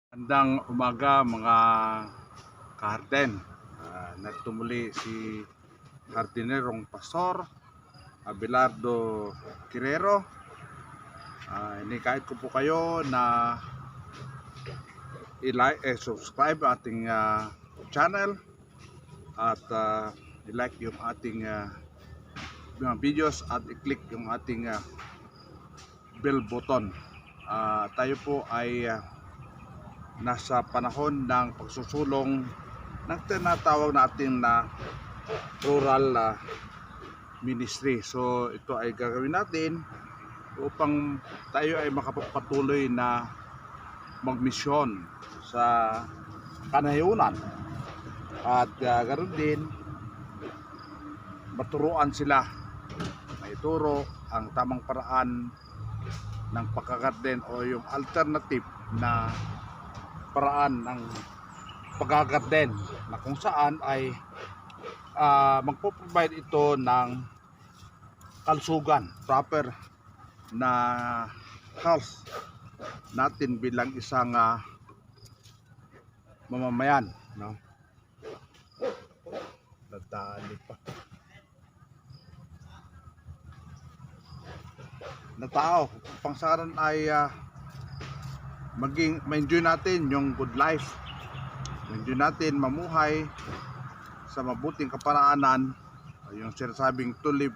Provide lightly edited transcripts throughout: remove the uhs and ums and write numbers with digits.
Magandang umaga mga kaharden. Narito muli si Hardinerong Pastor Abelardo Quirero. Inikait ko po kayo na i-like subscribe ating channel at i-like yung ating mga videos at i-click yung ating bell button. Tayo po ay nasa panahon ng pagsusulong ng tinatawag natin na rural ministry. So ito ay gagawin natin upang tayo ay makapagpatuloy na magmisyon sa kanayunan at ganoon din maturuan sila, maituro ang tamang paraan ng pagkagarden o yung alternative na paraan ng paggagarden na kung saan ay magpo-provide ito ng kalusugan, proper na health natin bilang isang mamamayan, no? Nadali pa na tao pangsaran ay ma-enjoy natin yung good life, ma-enjoy natin mamuhay sa mabuting kaparaanan, yung sinasabing to live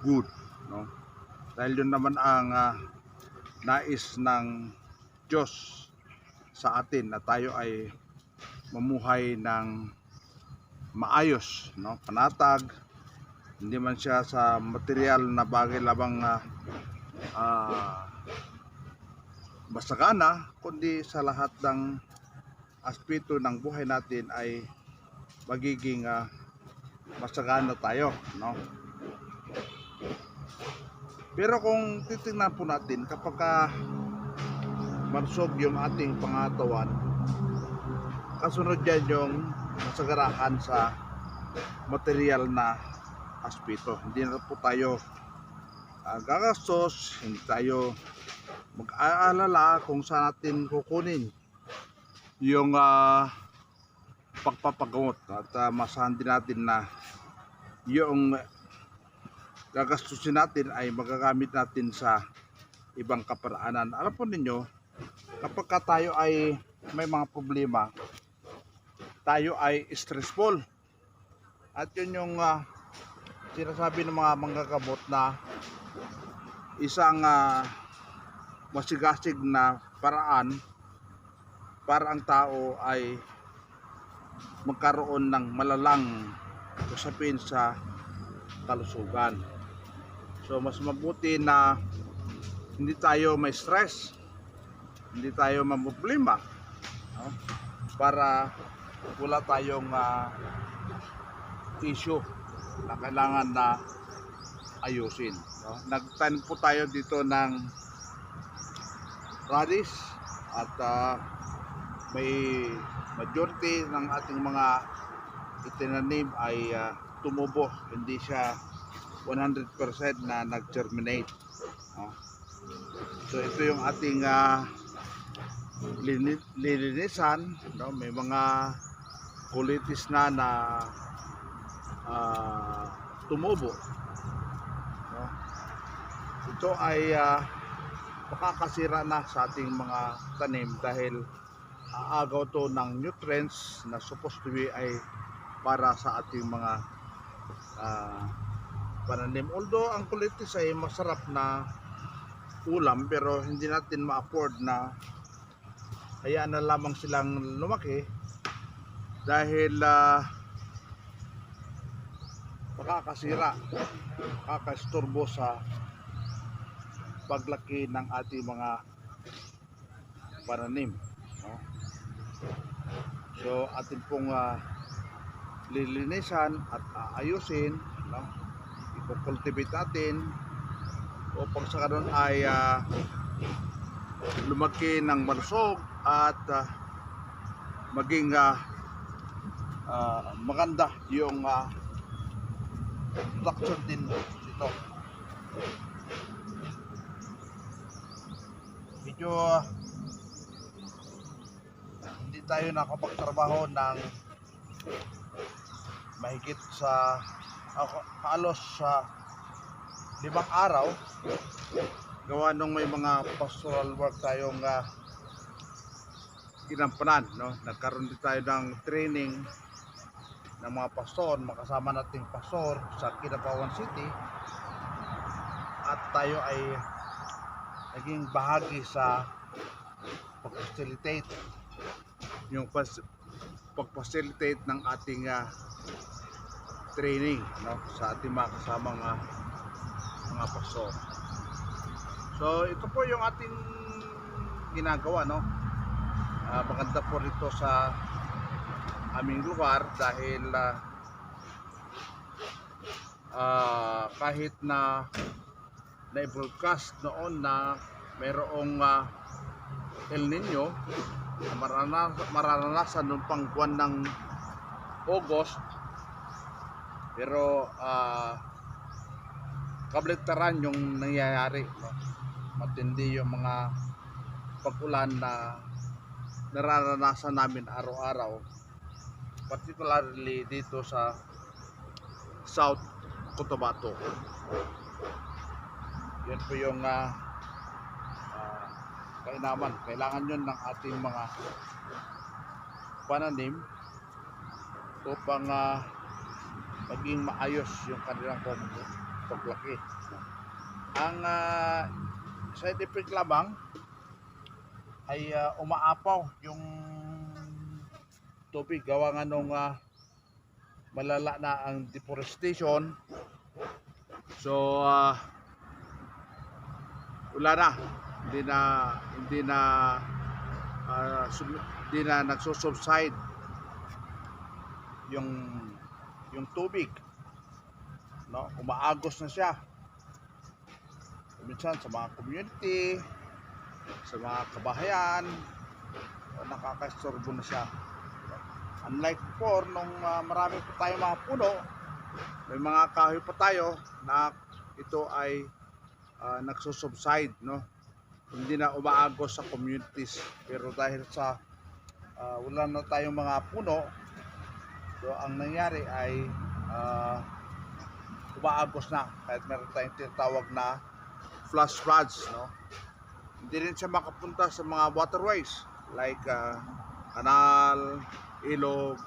good, no? Dahil yun naman ang nais ng Diyos sa atin, na tayo ay mamuhay ng maayos, no? Panatag, hindi man siya sa material na bagay labang masagana, kundi sa lahat ng aspeto ng buhay natin ay magiging masagana tayo, no? Pero kung titingnan po natin, kapag marsog yung ating pangatawan, kasunod yan yung masagarahan sa material na aspeto. Hindi na po tayo gagastos, hindi tayo mag-aalala kung saan natin kukunin yung pagpapagamot, at masahan din natin na yung gagastusin natin ay magagamit natin sa ibang kaparaanan. Alam po ninyo, kapag tayo ay may mga problema, tayo ay stressful, at yun yung sinasabi ng mga manggagamot na isang masigasig na paraan para ang tao ay magkaroon ng malalang usapin sa kalusugan. So mas mabuti na hindi tayo may stress, hindi tayo mamproblema, no? Para wala tayong issue na kailangan na ayusin, no? Nagtanim po tayo dito ng radish at may majority ng ating mga itinanim ay tumubo, hindi siya 100% na nag-germinate, no? So ito yung ating lilinisan, no? May mga kulitis na tumubo, no? Ito ay makakasira na sa ating mga tanim dahil aagaw to ng nutrients na supposed to be ay para sa ating mga pananim. Although ang kulitis ay masarap na ulam, pero hindi natin ma-afford na hayaan na lamang silang lumaki dahil makakasira, makakasturbo sa paglaki ng ating mga pananim, no? So atin pong lilinisan at ayusin, no? Ipo-cultivate natin upang sa karon ay lumaki ng malusog at maging maganda yung production din dito. Medyo tayo nakapagtrabaho ng mahigit sa halos sa 5 araw, gawa nung may mga pastoral work tayong ginampanan, no? Nagkaroon din tayo ng training ng mga pastor, makasama nating pastor sa Kinabawan City, at tayo ay naging bahagi sa pag-facilitate pag-facilitate ng ating training, no, sa ating mga kasamang mga pastor. So ito po yung ating ginagawa, no. Maganda po rito sa aming lugar dahil kahit na na-broadcast noon na mayroong El Nino mararanasan noong pang buwan ng August, pero kabaligtaran yung nangyayari, no? Matindi yung mga pag-ulan na nararanasan namin araw-araw, particularly dito sa South Cotabato. Yan po yung kainaman. Kailangan yun ng ating mga pananim upang maging maayos yung kanilang paglaki. Ang side effect lamang ay umaapaw yung tubig, gawa nga nung malala na ang deforestation. So wala na, hindi na nagsusubside yung tubig, no? Umaagos na siya minsan sa mga community, sa mga kabahayan, nakakastorbo na siya. Unlike before, nung marami pa tayong mga puno, may mga kahoy pa tayo na ito ay nagsusubside, no? Hindi na umaagos sa communities. Pero dahil sa wala na tayong mga puno, so ang nangyari ay umaagos na, kahit meron tayong tinatawag na flash floods, no? Hindi rin siya makapunta sa mga waterways like kanal, ilog,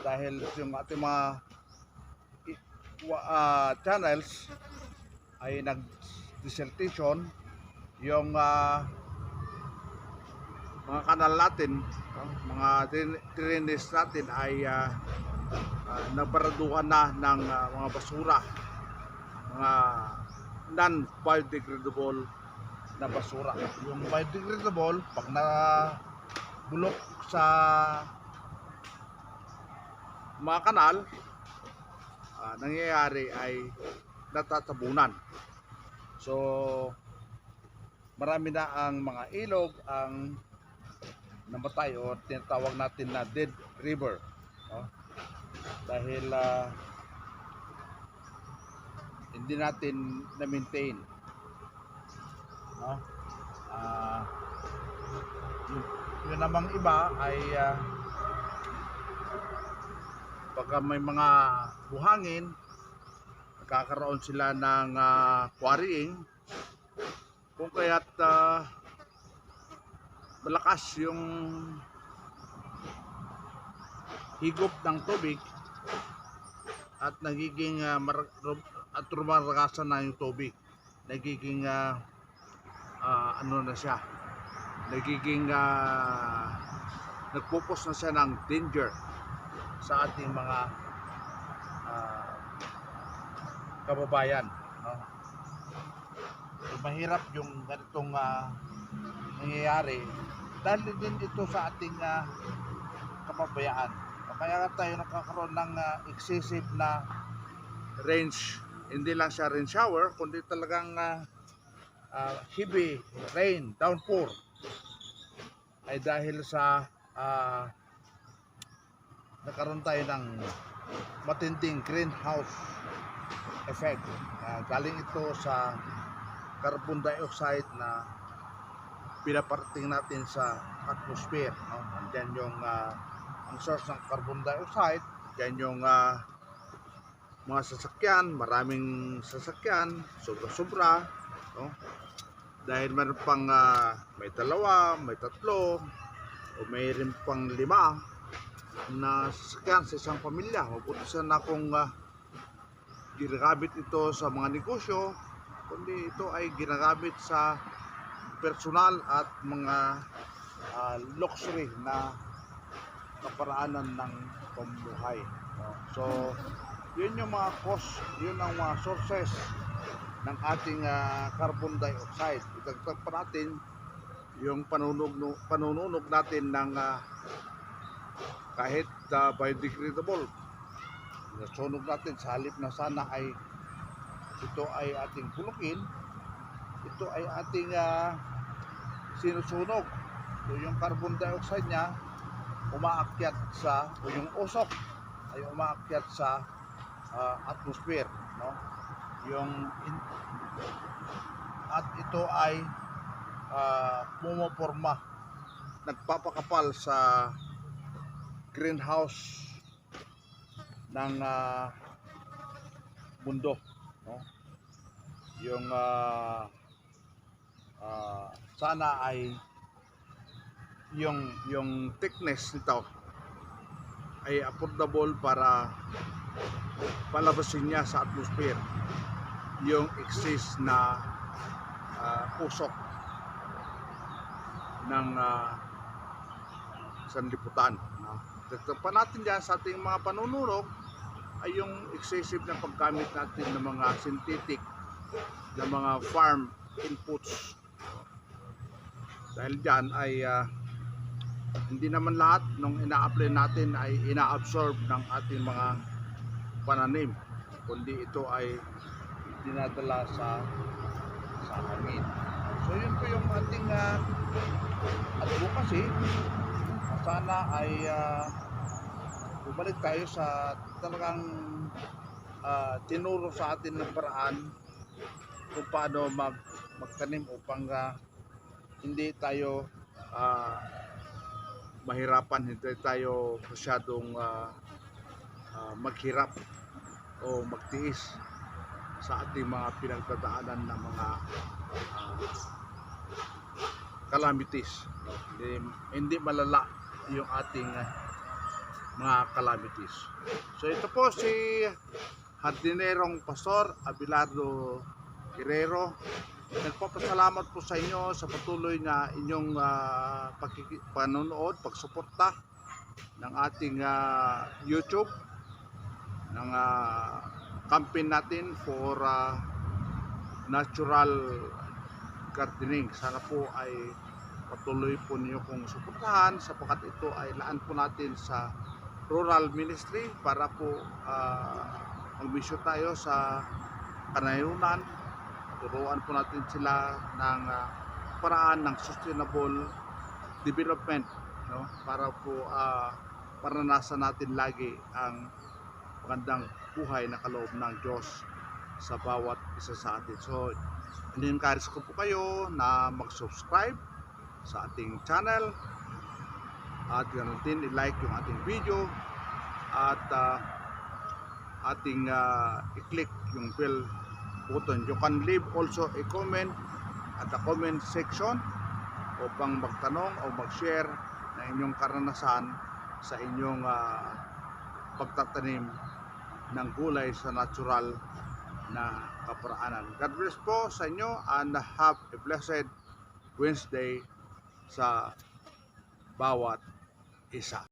dahil yung ating mga channels ay nag-desertation. Yung mga kanal natin, no, mga drainage natin ay nabaraduhan na ng mga basura, mga non-biodegradable na basura. Yung biodegradable, pag nabulok sa mga kanal, nangyayari ay natatabunan. So marami na ang mga ilog ang namatay, o tinatawag natin na dead river, no? Dahil hindi natin na-maintain, no? Yun namang iba ay pagka may mga buhangin, nagkakaroon sila ng quarrying, kung kaya't malakas yung higop ng tubig at nagiging at rumaragasan na yung tubig, nagiging ano na siya, nagiging nagpupos na siya ng danger sa ating mga kababayan, no? So, mahirap yung ganitong nangyayari dahil din ito sa ating kapabayaan. Kaya tayo nakakaroon ng excessive na range, hindi lang siya rain shower, kundi talagang heavy rain, downpour, ay dahil sa nagkaroon tayo ng matinding greenhouse effect. Galing ito sa carbon dioxide na pinaparating natin sa atmosphere, no? Andyan yung ang source ng carbon dioxide, andyan yung mga sasakyan, maraming sasakyan, sobra-sobra, no? Dahil meron pang may dalawa, may tatlo, o may rin pang lima na sasakyan sa isang pamilya. Mabuti sana kung ginagamit ito sa mga negosyo, kundi ito ay ginagamit sa personal at mga luxury na kaparaanan ng pamumuhay, no? So yun yung mga cause, yun ang mga sources ng ating carbon dioxide. Itagtag pa natin yung panununog natin ng kahit biodegradable. Nasunog natin sa halip na sana ay ito ay ating bulukin, ito ay ating sinusunog. So yung carbon dioxide niya umaakyat sa, o yung usok ay umaakyat sa atmosphere, no? At ito ay pumoporma, nagpapakapal sa greenhouse ng mundo, no? Yung sana ay yung thickness nito ay affordable para palabasin niya sa atmosphere yung excess na usok ng sanlibutan, no? Dagdag pa natin dyan sa ating mga panununog ay yung excessive na paggamit natin ng mga synthetic na mga farm inputs. Dahil dyan ay hindi naman lahat nung ina-apply natin ay ina-absorb ng ating mga pananim, kundi ito ay dinadala sa hangin. So yun po yung ating advocacy. Sana ay bumalik tayo sa talagang tinuro sa atin ng paraan kung paano magtanim upang hindi tayo mahirapan, hindi tayo masyadong maghirap o magtiis sa ating mga pinagdadaanan ng mga calamities, no? Hindi malala yung ating mga calamities. So ito po si Jardinerong Pastor Abelardo Guerrero. Nagpapasalamat po sa inyo sa patuloy na inyong panonood, pagsuporta ng ating YouTube, ng campaign natin for natural gardening. Sana po ay patuloy po niyo kong suportahan, sapagkat ito ay laan po natin sa rural ministry para po mag-mission tayo sa kanayunan. Turuan po natin sila ng paraan ng sustainable development, no? Para po maranasan natin lagi ang magandang buhay na kaloob ng Diyos sa bawat isa sa atin. So in-encourage ko po kayo na mag-subscribe sa ating channel, at ganoon din i-like yung ating video, at ating i-click yung bell button. You can leave also a comment at the comment section upang magtanong o mag-share ng inyong karanasan sa inyong pagtatanim ng gulay sa natural na kaparaanan. God bless po sa inyo, and have a blessed Wednesday sa bawat isa.